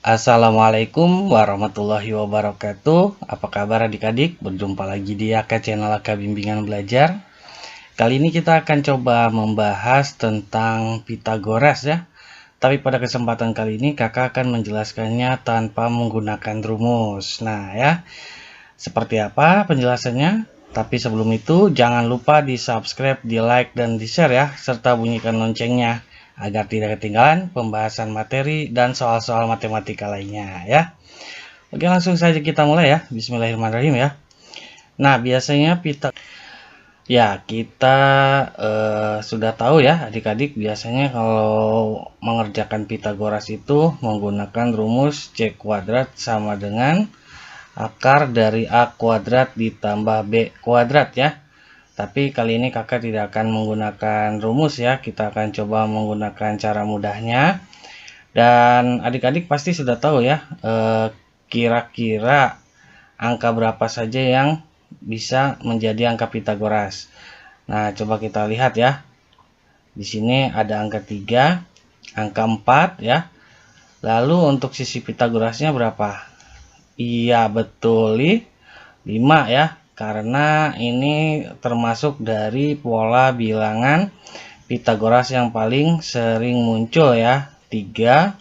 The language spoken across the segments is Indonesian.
Assalamualaikum warahmatullahi wabarakatuh. Apa kabar adik-adik? Berjumpa lagi di Aka Channel Aka Bimbingan Belajar. Kali ini kita akan coba membahas tentang Pitagoras ya. Tapi pada kesempatan kali ini kakak akan menjelaskannya tanpa menggunakan rumus. Nah ya, seperti apa penjelasannya? Tapi sebelum itu jangan lupa di subscribe, di like, dan di share ya. Serta bunyikan loncengnya agar tidak ketinggalan pembahasan materi dan soal-soal matematika lainnya ya. Oke, langsung saja kita mulai ya. Bismillahirrahmanirrahim ya. Nah, biasanya kita sudah tahu ya adik-adik, biasanya kalau mengerjakan Pitagoras itu menggunakan rumus C kuadrat sama dengan akar dari A kuadrat ditambah B kuadrat ya. Tapi kali ini kakak tidak akan menggunakan rumus ya, kita akan coba menggunakan cara mudahnya. Dan adik-adik pasti sudah tahu ya, kira-kira angka berapa saja yang bisa menjadi angka Pitagoras. Nah, coba kita lihat ya. Di sini ada angka 3, angka 4 ya. Lalu untuk sisi Pitagorasnya berapa? Iya, betul, 5 ya. Karena ini termasuk dari pola bilangan Pitagoras yang paling sering muncul ya, 3,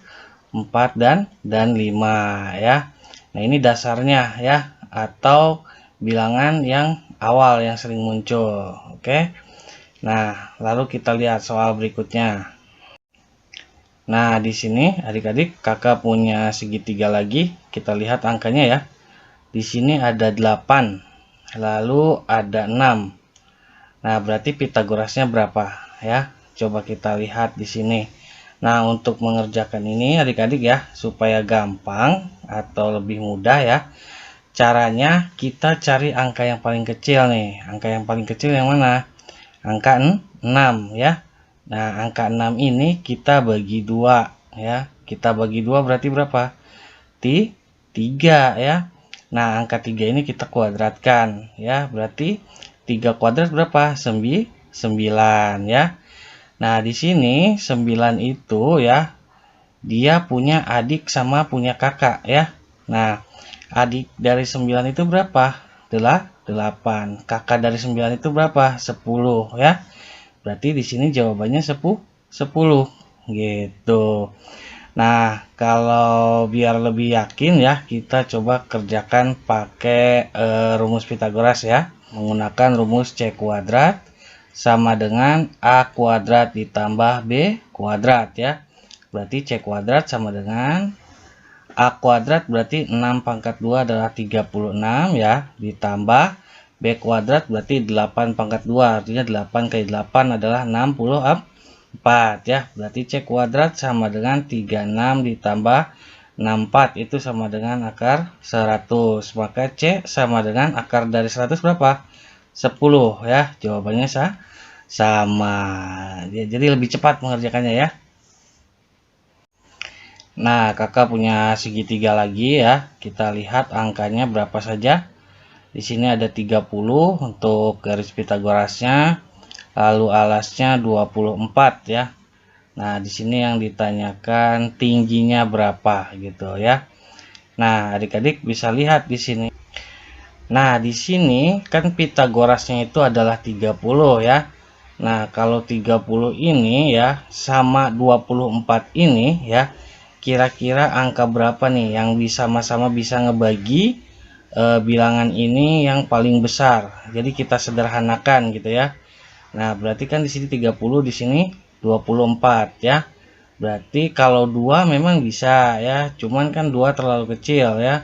4, dan 5 ya. Nah, ini dasarnya ya, atau bilangan yang awal yang sering muncul. Oke. Nah, lalu kita lihat soal berikutnya. Nah, di sini adik-adik kakak punya segitiga lagi. Kita lihat angkanya ya. Di sini ada 8. Lalu ada 6. Nah, berarti Pitagorasnya berapa ya? Coba kita lihat di sini. Nah, untuk mengerjakan ini adik-adik ya, supaya gampang atau lebih mudah ya. Caranya kita cari angka yang paling kecil nih. Angka yang paling kecil yang mana? Angka 6 ya. Nah, angka 6 ini kita bagi 2 ya. Kita bagi 2 berarti berapa? 3 ya. Nah, angka 3 ini kita kuadratkan ya. Berarti 3 kuadrat berapa? 9 ya. Nah, di sini 9 itu ya, dia punya adik sama punya kakak ya. Nah, adik dari 9 itu berapa? 8. Kakak dari 9 itu berapa? 10 ya. Berarti di sini jawabannya 10 gitu. Nah, kalau biar lebih yakin ya, kita coba kerjakan pakai rumus Pitagoras ya. Menggunakan rumus C kuadrat sama dengan A kuadrat ditambah B kuadrat ya. Berarti C kuadrat sama dengan A kuadrat berarti 6 pangkat 2 adalah 36 ya. Ditambah B kuadrat berarti 8 pangkat 2. Artinya 8 kali 8 adalah 64 ya. Berarti C kuadrat sama dengan 36 ditambah 64 itu sama dengan akar 100. Maka C sama dengan akar dari 100 berapa? 10 ya. Jawabannya sama. Jadi lebih cepat mengerjakannya ya. Nah, kakak punya segitiga lagi ya. Kita lihat angkanya berapa saja. Di sini ada 30 untuk garis Pitagorasnya. Lalu alasnya 24 ya. Nah, di sini yang ditanyakan tingginya berapa gitu ya. Nah, adik-adik bisa lihat di sini. Nah, di sini kan Pitagorasnya itu adalah 30 ya. Nah, kalau 30 ini ya sama 24 ini ya, kira-kira angka berapa nih yang sama-sama bisa ngebagi bilangan ini yang paling besar. Jadi kita sederhanakan gitu ya. Nah, berarti kan di sini 30, di sini 24 ya. Berarti kalau 2 memang bisa ya, cuman kan 2 terlalu kecil ya.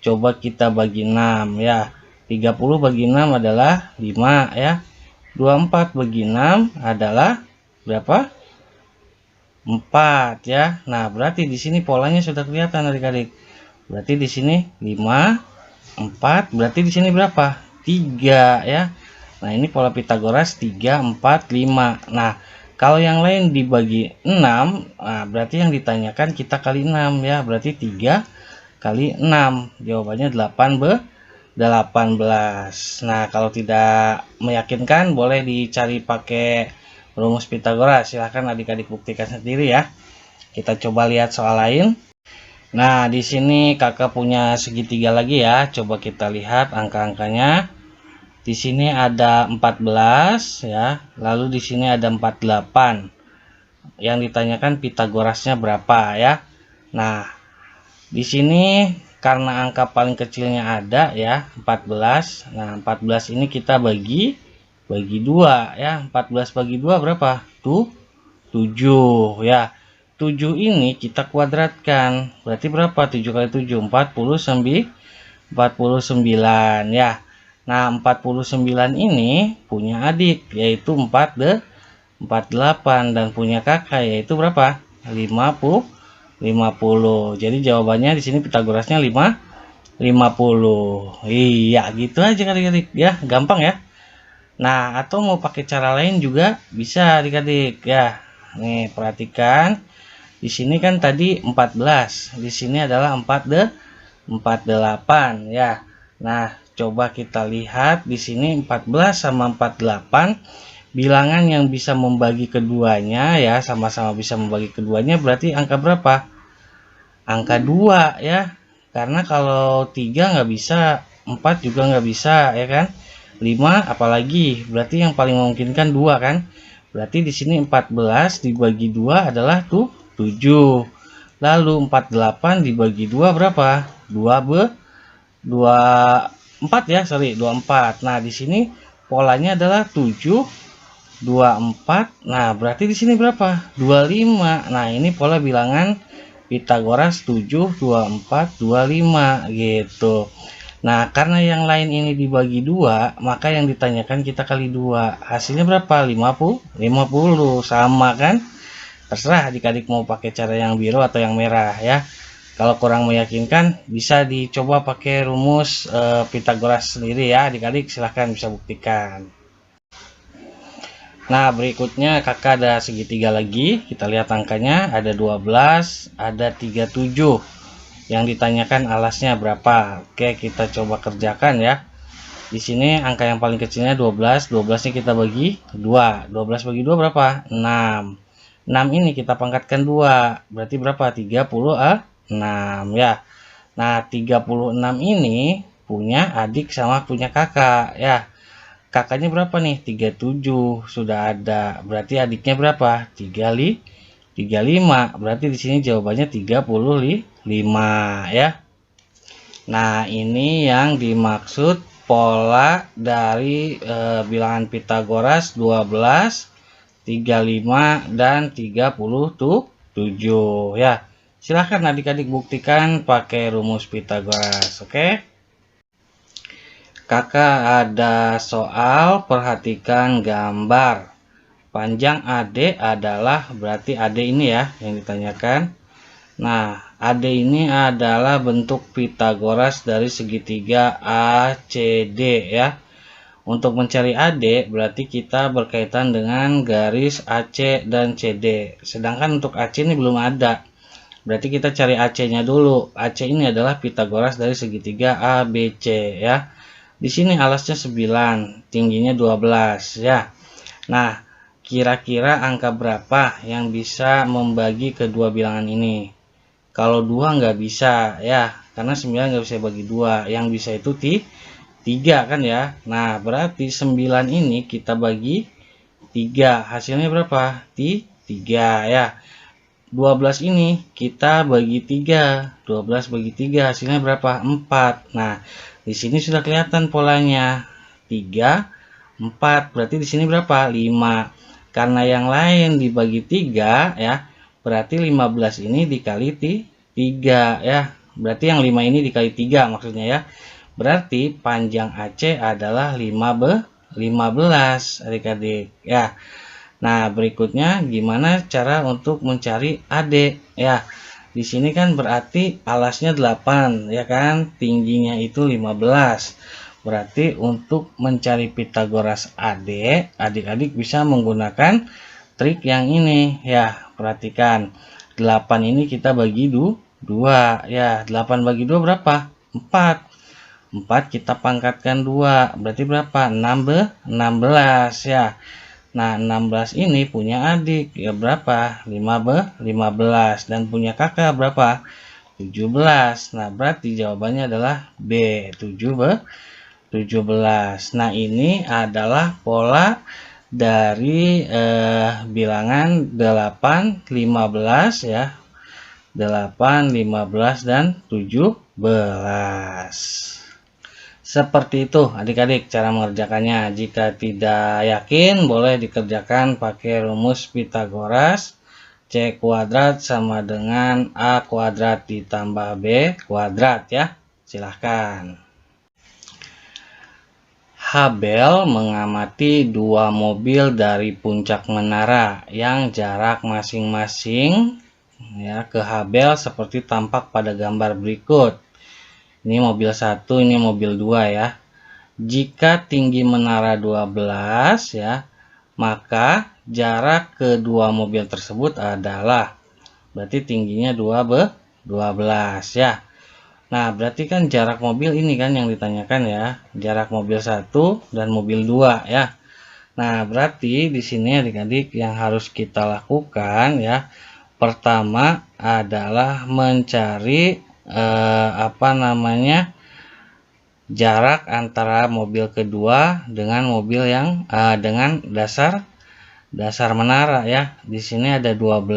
Coba kita bagi 6 ya. 30 bagi 6 adalah 5 ya. 24 bagi 6 adalah berapa? 4 ya. Nah, berarti di sini polanya sudah kelihatan adik-adik. Berarti di sini 5, 4, berarti di sini berapa? 3 ya. Nah, ini pola Pitagoras 3, 4, 5. Nah, kalau yang lain dibagi 6, nah berarti yang ditanyakan kita kali 6 ya. Berarti 3 kali 6. Jawabannya 18. Nah, kalau tidak meyakinkan boleh dicari pakai rumus Pitagoras. Silahkan adik-adik buktikan sendiri ya. Kita coba lihat soal lain. Nah, di sini kakak punya segitiga lagi ya. Coba kita lihat angka-angkanya. Di sini ada 14 ya. Lalu di sini ada 48. Yang ditanyakan Pitagorasnya berapa ya. Nah, di sini karena angka paling kecilnya ada ya, 14. Nah, 14 ini kita bagi 2 ya. 14 bagi 2 berapa? Tuh 7 ya. 7 ini kita kuadratkan. Berarti berapa? 7 kali 7 49 ya. Nah, 49 ini punya adik yaitu 48 dan punya kakak yaitu berapa? 50. Jadi jawabannya di sini Pitagorasnya 50. Iya, gitu aja adik-adik ya, gampang ya. Nah, atau mau pakai cara lain juga bisa adik-adik ya. Nih, perhatikan. Di sini kan tadi 14. Di sini adalah 48 ya. Nah, coba kita lihat di sini 14 sama 48 bilangan yang bisa membagi keduanya ya, sama-sama bisa membagi keduanya berarti angka berapa? Angka 2 ya. Karena kalau 3 nggak bisa, 4 juga nggak bisa ya kan? 5 apalagi, berarti yang paling memungkinkan 2 kan? Berarti di sini 14 dibagi 2 adalah 7. Lalu 48 dibagi 2 berapa? 24 ya, sorry, 24. Nah, di sini polanya adalah 7 24. Nah, berarti di sini berapa? 25. Nah, ini pola bilangan Pitagoras 7 24 25 gitu. Nah, karena yang lain ini dibagi 2, maka yang ditanyakan kita kali 2. Hasilnya berapa? 50. 50 sama kan? Terserah adik-adik mau pakai cara yang biru atau yang merah ya. Kalau kurang meyakinkan bisa dicoba pakai rumus Pitagoras sendiri ya adik-adik, silahkan bisa buktikan. Nah, berikutnya kakak ada segitiga lagi. Kita lihat angkanya ada 12, ada 37. Yang ditanyakan alasnya berapa? Oke, kita coba kerjakan ya. Di sini angka yang paling kecilnya 12. 12 ini kita bagi 2. 12 bagi 2 berapa? 6. 6 ini kita pangkatkan 2. Berarti berapa? 36 ya. Nah, 36 ini punya adik sama punya kakak ya. Kakaknya berapa nih? 37 sudah ada. Berarti adiknya berapa? 35. Berarti di sini jawabannya 35 ya. Nah, ini yang dimaksud pola dari bilangan Pitagoras 12, 35 dan 37 ya. Silahkan adik-adik buktikan pakai rumus Pitagoras, oke? Kakak ada soal, perhatikan gambar. Panjang AD adalah, berarti AD ini ya yang ditanyakan. Nah, AD ini adalah bentuk Pitagoras dari segitiga ACD ya. Untuk mencari AD berarti kita berkaitan dengan garis AC dan CD. Sedangkan untuk AC ini belum ada. Berarti kita cari AC-nya dulu. AC ini adalah Pitagoras dari segitiga ABC ya. Di sini alasnya 9, tingginya 12 ya. Nah, kira-kira angka berapa yang bisa membagi kedua bilangan ini? Kalau 2 nggak bisa ya, karena 9 nggak bisa bagi 2. Yang bisa itu 3 kan ya. Nah, berarti 9 ini kita bagi 3. Hasilnya berapa? 3 ya. 12 ini kita bagi 3. 12 bagi 3 hasilnya berapa? 4. Nah, di sini sudah kelihatan polanya. 3, 4. Berarti di sini berapa? 5. Karena yang lain dibagi 3 ya. Berarti 15 ini dikali 3 ya. Berarti yang 5 ini dikali 3 maksudnya ya. Berarti panjang AC adalah 15 adik-adik ya. Nah, berikutnya gimana cara untuk mencari AD ya. Di sini kan berarti alasnya 8 ya kan, tingginya itu 15. Berarti untuk mencari Pitagoras AD, adik-adik bisa menggunakan trik yang ini ya. Perhatikan, 8 ini kita bagi 2 ya. 8 bagi 2 berapa? 4. 4 kita pangkatkan 2, berarti berapa? 16 ya. Nah, 16 ini punya adik ya berapa? 15 dan punya kakak berapa? 17. Nah, berarti jawabannya adalah B, 17. Nah, ini adalah pola dari bilangan 8, 15 ya. 8, 15, dan 17. Seperti itu adik-adik cara mengerjakannya. Jika tidak yakin, boleh dikerjakan pakai rumus Pitagoras. C kuadrat sama dengan A kuadrat ditambah B kuadrat ya. Silahkan. Habel mengamati dua mobil dari puncak menara yang jarak masing-masing ya ke Habel seperti tampak pada gambar berikut. Ini mobil 1, ini mobil 2 ya. Jika tinggi menara 12 ya, maka jarak kedua mobil tersebut adalah, berarti tingginya 12 ya. Nah, berarti kan jarak mobil ini kan yang ditanyakan ya, jarak mobil 1 dan mobil 2 ya. Nah, berarti di sini adik-adik yang harus kita lakukan ya, pertama adalah mencari jarak antara mobil kedua dengan mobil yang dengan dasar menara ya. Di sini ada 12,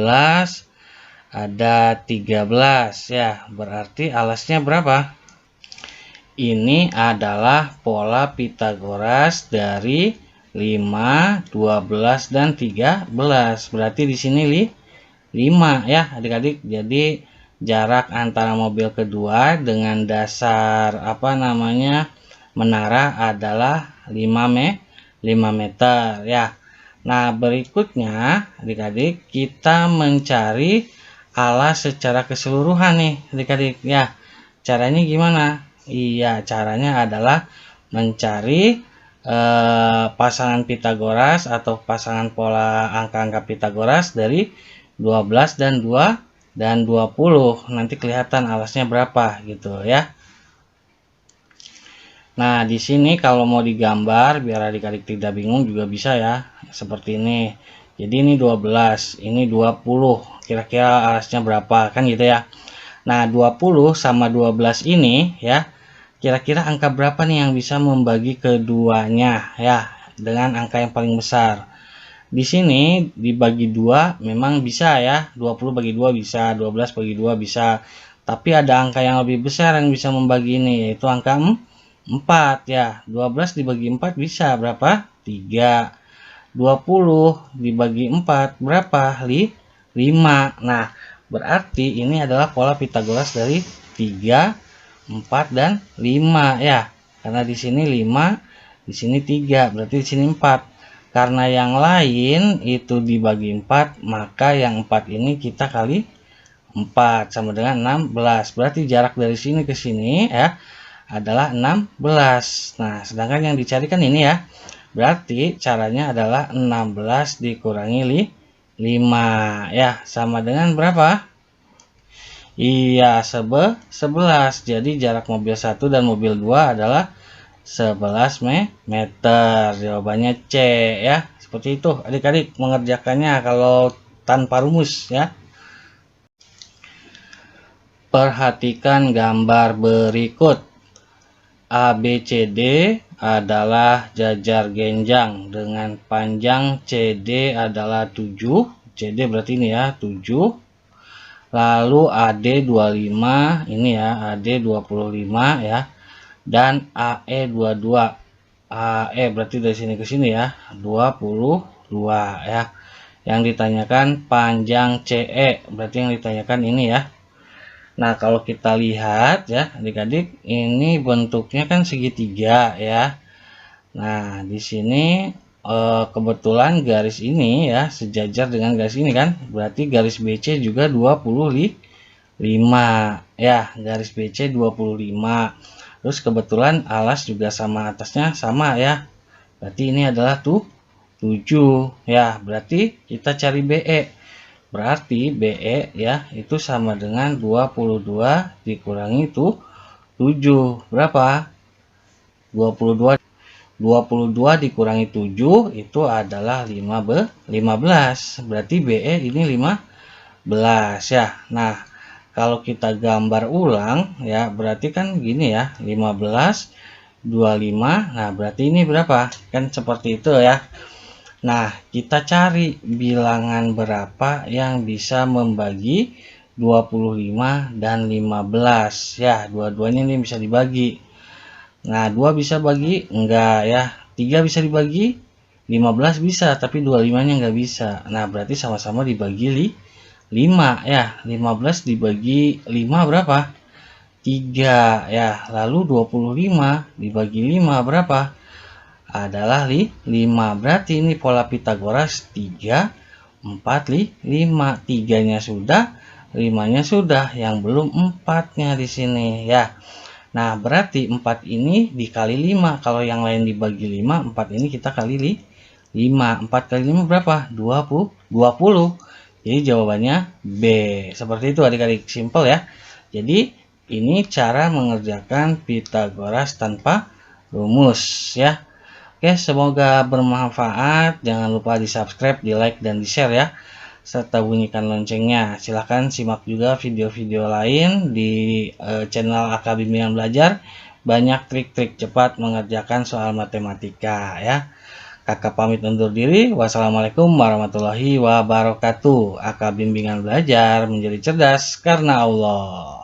ada 13 ya. Berarti alasnya berapa? Ini adalah pola Pitagoras dari 5, 12, dan 13. Berarti di sini 5 ya adik-adik. Jadi jarak antara mobil kedua dengan dasar menara adalah 5 meter ya. Nah, berikutnya adik-adik kita mencari alas secara keseluruhan nih adik-adik ya. Caranya gimana? Iya, caranya adalah mencari pasangan Pitagoras atau pasangan pola angka-angka Pitagoras dari 12 dan 20. Nanti kelihatan alasnya berapa gitu ya. Nah, di sini kalau mau digambar biar adik-adik tidak bingung juga bisa ya. Seperti ini. Jadi ini 12, ini 20. Kira-kira alasnya berapa kan gitu ya. Nah, 20 sama 12 ini ya. Kira-kira angka berapa nih yang bisa membagi keduanya ya dengan angka yang paling besar. Di sini dibagi 2 memang bisa ya, 20 bagi 2 bisa, 12 bagi 2 bisa. Tapi ada angka yang lebih besar yang bisa membagi ini, yaitu angka 4 ya. 12 dibagi 4 bisa berapa? 3. 20 dibagi 4 berapa? 5. Nah, berarti ini adalah pola Pitagoras dari 3, 4, dan 5 ya. Karena di sini 5, di sini 3, berarti di sini 4. Karena yang lain itu dibagi 4, maka yang 4 ini kita kali 4 sama dengan 16. Berarti jarak dari sini ke sini ya adalah 16. Nah, sedangkan yang dicarikan ini ya. Berarti caranya adalah 16 dikurangi 5 ya, sama dengan berapa? Iya, 11. Jadi jarak mobil 1 dan mobil 2 adalah 11 meter. Jawabannya C ya. Seperti itu adik-adik mengerjakannya kalau tanpa rumus ya. Perhatikan gambar berikut. ABCD adalah jajar genjang dengan panjang CD adalah 7. CD berarti ini ya 7. Lalu AD 25 ini ya, AD 25 ya. Dan AE 22. AE berarti dari sini ke sini ya, 22 ya. Yang ditanyakan panjang CE, berarti yang ditanyakan ini ya. Nah, kalau kita lihat ya, adik-adik, ini bentuknya kan segitiga ya. Nah, di sini kebetulan garis ini ya sejajar dengan garis ini kan, berarti garis BC juga 25 ya, garis BC 25. Terus kebetulan alas juga sama atasnya sama ya. Berarti ini adalah 7 ya. Berarti kita cari BE. Berarti BE ya itu sama dengan 22 dikurangi 7. Berapa? 22 dikurangi 7 itu adalah 15. Berarti BE ini 15 ya. Nah, Kalau kita gambar ulang ya, berarti kan gini ya, 15, 25. Nah, berarti ini berapa? Kan seperti itu ya. Nah, kita cari bilangan berapa yang bisa membagi 25 dan 15 ya. Dua-duanya ini bisa dibagi. Nah, 2 bisa bagi? Enggak ya. 3 bisa dibagi? 15 bisa, tapi 25-nya enggak bisa. Nah, berarti sama-sama dibagi 5 ya. 15 dibagi 5 berapa? 3 ya. Lalu 25 dibagi 5 berapa? Adalah 5. Berarti ini pola Pitagoras 3, 4, 5. 3-nya sudah, 5-nya sudah, yang belum 4-nya di sini ya. Nah, berarti 4 ini dikali 5. Kalau yang lain dibagi 5, 4 ini kita kali 5. 4 kali 5 berapa? 20. Jadi jawabannya B. Seperti itu adik-adik, simple ya. Jadi ini cara mengerjakan Pitagoras tanpa rumus ya. Oke, semoga bermanfaat. Jangan lupa di subscribe, di like, dan di share ya. Serta bunyikan loncengnya. Silahkan simak juga video-video lain di channel AK Bimbingan Belajar. Banyak trik-trik cepat mengerjakan soal matematika ya. Kakak pamit undur diri. Wassalamualaikum warahmatullahi wabarakatuh. AK Bimbingan Belajar menjadi cerdas karena Allah.